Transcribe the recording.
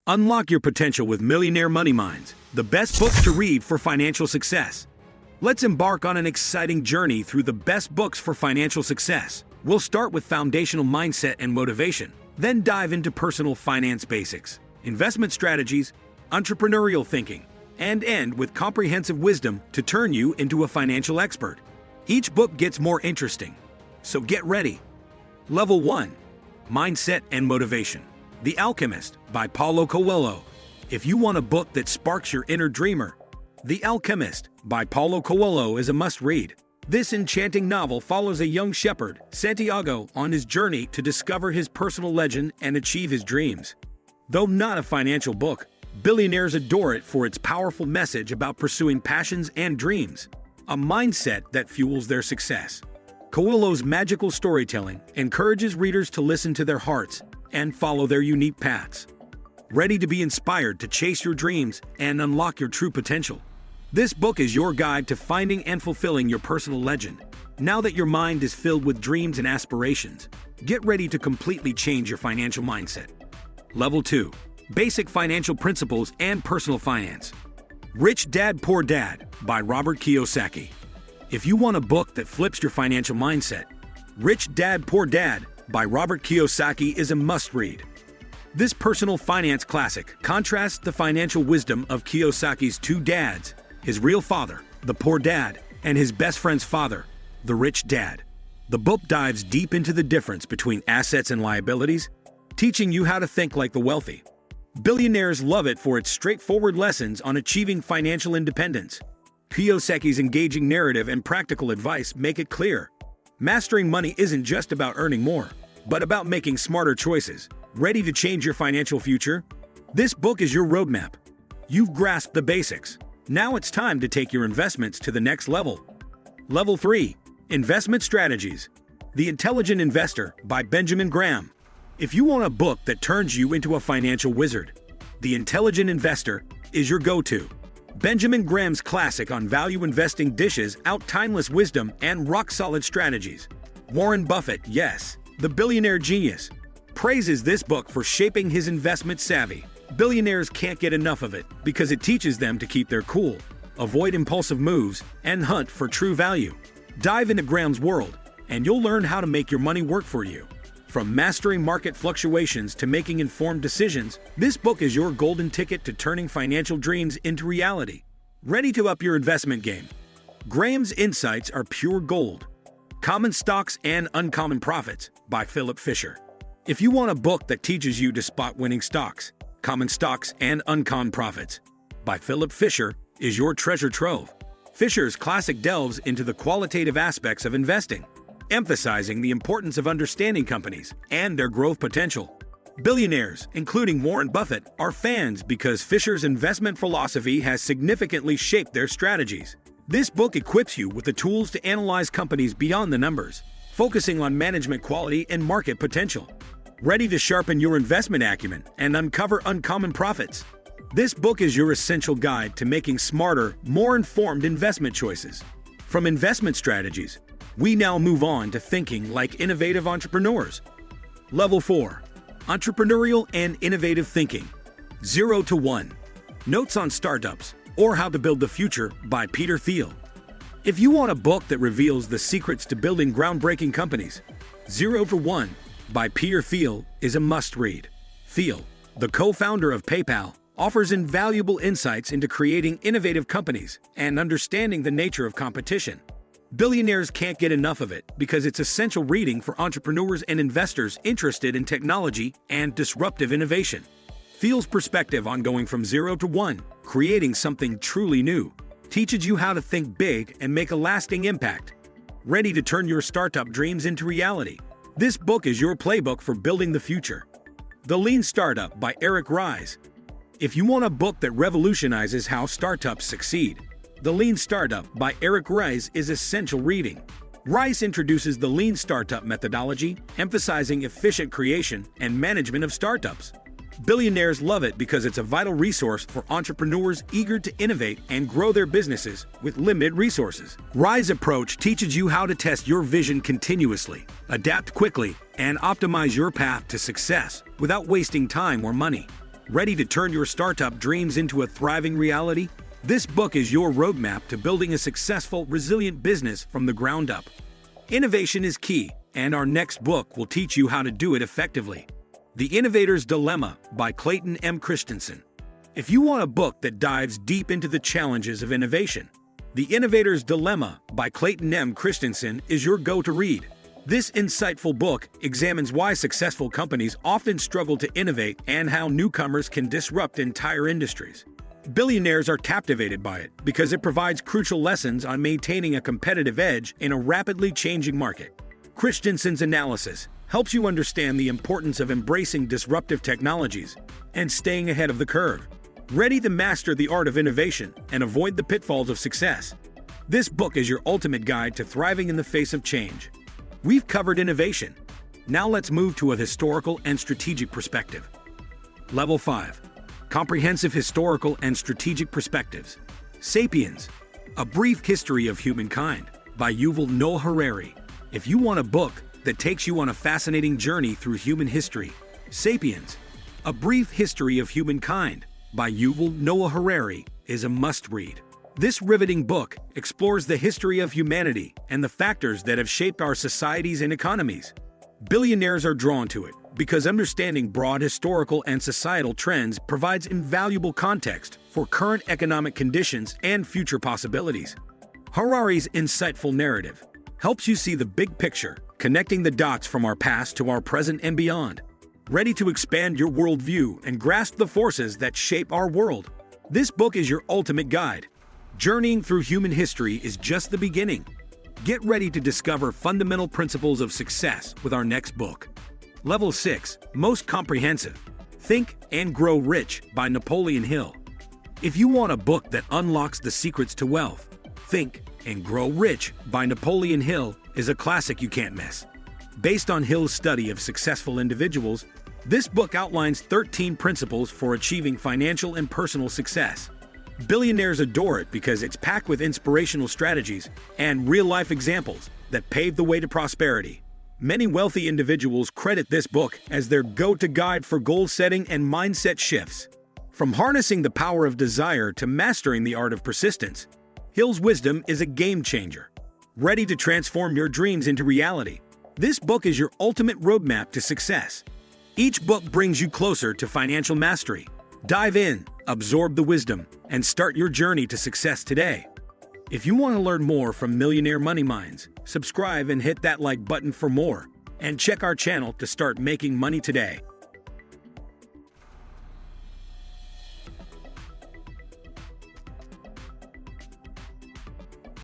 Unlock your potential with Millionaire Money Minds, the best books to read for financial success. Let's embark on an exciting journey through the best books for financial success. We'll start with foundational mindset and motivation, then dive into personal finance basics, investment strategies, entrepreneurial thinking, and end with comprehensive wisdom to turn you into a financial expert. Each book gets more interesting, so get ready. Level 1. Mindset and Motivation. The Alchemist by Paulo Cohelo. If you want a book that sparks your inner dreamer, The Alchemist by Paulo Cohelo is a must-read. This enchanting novel follows a young shepherd, Santiago, on his journey to discover his personal legend and achieve his dreams. Though not a financial book, billionaires adore it for its powerful message about pursuing passions and dreams, a mindset that fuels their success. Coelho's magical storytelling encourages readers to listen to their hearts and follow their unique paths. Ready to be inspired to chase your dreams and unlock your true potential? This book is your guide to finding and fulfilling your personal legend. Now that your mind is filled with dreams and aspirations, get ready to completely change your financial mindset. Level 2. Basic Financial Principles and Personal Finance. Rich Dad, Poor Dad by Robert Kiyosaki. If you want a book that flips your financial mindset, Rich Dad, Poor Dad by Robert Kiyosaki is a must-read. This personal finance classic contrasts the financial wisdom of Kiyosaki's two dads, his real father, the poor dad, and his best friend's father, the rich dad. The book dives deep into the difference between assets and liabilities, teaching you how to think like the wealthy. Billionaires love it for its straightforward lessons on achieving financial independence. Kiyosaki's engaging narrative and practical advice make it clear. Mastering money isn't just about earning more, but about making smarter choices. Ready to change your financial future? This book is your roadmap. You've grasped the basics. Now it's time to take your investments to the next level. Level 3. Investment Strategies. The Intelligent Investor by Benjamin Graham. If you want a book that turns you into a financial wizard, The Intelligent Investor is your go-to. Benjamin Graham's classic on value investing dishes out timeless wisdom and rock-solid strategies. Warren Buffett, yes, the billionaire genius, praises this book for shaping his investment savvy. Billionaires can't get enough of it because it teaches them to keep their cool, avoid impulsive moves, and hunt for true value. Dive into Graham's world, and you'll learn how to make your money work for you. From mastering market fluctuations to making informed decisions, this book is your golden ticket to turning financial dreams into reality. Ready to up your investment game? Graham's insights are pure gold. Common Stocks and Uncommon Profits by Philip Fisher. If you want a book that teaches you to spot winning stocks, Common Stocks and Uncommon Profits by Philip Fisher is your treasure trove. Fisher's classic delves into the qualitative aspects of investing, emphasizing the importance of understanding companies and their growth potential. Billionaires, including Warren Buffett, are fans because Fisher's investment philosophy has significantly shaped their strategies. This book equips you with the tools to analyze companies beyond the numbers, focusing on management quality and market potential. Ready to sharpen your investment acumen and uncover uncommon profits? This book is your essential guide to making smarter, more informed investment choices. From investment strategies, we now move on to thinking like innovative entrepreneurs. Level 4. Entrepreneurial and Innovative Thinking. 0 to 1. Notes on Startups or How to Build the Future by Peter Thiel. If you want a book that reveals the secrets to building groundbreaking companies, 0 to 1 by Peter Thiel is a must-read. Thiel, the co-founder of PayPal, offers invaluable insights into creating innovative companies and understanding the nature of competition. Billionaires can't get enough of it because it's essential reading for entrepreneurs and investors interested in technology and disruptive innovation. Thiel's perspective on going from 0 to 1, creating something truly new, teaches you how to think big and make a lasting impact. Ready to turn your startup dreams into reality? This book is your playbook for building the future. The Lean Startup by Ries. If you want a book that revolutionizes how startups succeed, The Lean Startup by Ries is essential reading. Ries introduces the Lean Startup methodology, emphasizing efficient creation and management of startups. Billionaires love it because it's a vital resource for entrepreneurs eager to innovate and grow their businesses with limited resources. Ries' approach teaches you how to test your vision continuously, adapt quickly, and optimize your path to success without wasting time or money. Ready to turn your startup dreams into a thriving reality? This book is your roadmap to building a successful, resilient business from the ground up. Innovation is key, and our next book will teach you how to do it effectively. The Innovator's Dilemma by Clayton M. Christensen. If you want a book that dives deep into the challenges of innovation, The Innovator's Dilemma by Clayton M. Christensen is your go-to read. This insightful book examines why successful companies often struggle to innovate and how newcomers can disrupt entire industries. Billionaires are captivated by it because it provides crucial lessons on maintaining a competitive edge in a rapidly changing market. Christensen's analysis helps you understand the importance of embracing disruptive technologies and staying ahead of the curve. Ready to master the art of innovation and avoid the pitfalls of success? This book is your ultimate guide to thriving in the face of change. We've covered innovation. Now let's move to a historical and strategic perspective. Level 5. Comprehensive Historical and Strategic Perspectives. Sapiens, A Brief History of Humankind by Yuval Noah Harari. If you want a book that takes you on a fascinating journey through human history, Sapiens, A Brief History of Humankind by Yuval Noah Harari is a must-read. This riveting book explores the history of humanity and the factors that have shaped our societies and economies. Billionaires are drawn to it because understanding broad historical and societal trends provides invaluable context for current economic conditions and future possibilities. Harari's insightful narrative helps you see the big picture, connecting the dots from our past to our present and beyond. Ready to expand your worldview and grasp the forces that shape our world? This book is your ultimate guide. Journeying through human history is just the beginning. Get ready to discover fundamental principles of success with our next book. Level 6. Most Comprehensive. Think and Grow Rich by Napoleon Hill. If you want a book that unlocks the secrets to wealth, Think and Grow Rich by Napoleon Hill is a classic you can't miss. Based on Hill's study of successful individuals, this book outlines 13 principles for achieving financial and personal success. Billionaires adore it because it's packed with inspirational strategies and real-life examples that pave the way to prosperity. Many wealthy individuals credit this book as their go-to guide for goal setting and mindset shifts. From harnessing the power of desire to mastering the art of persistence, Hill's wisdom is a game changer. Ready to transform your dreams into reality? This book is your ultimate roadmap to success. Each book brings you closer to financial mastery. Dive in, absorb the wisdom, and start your journey to success today. If you want to learn more from Millionaire Money Minds, subscribe and hit that like button for more. And check our channel to start making money today.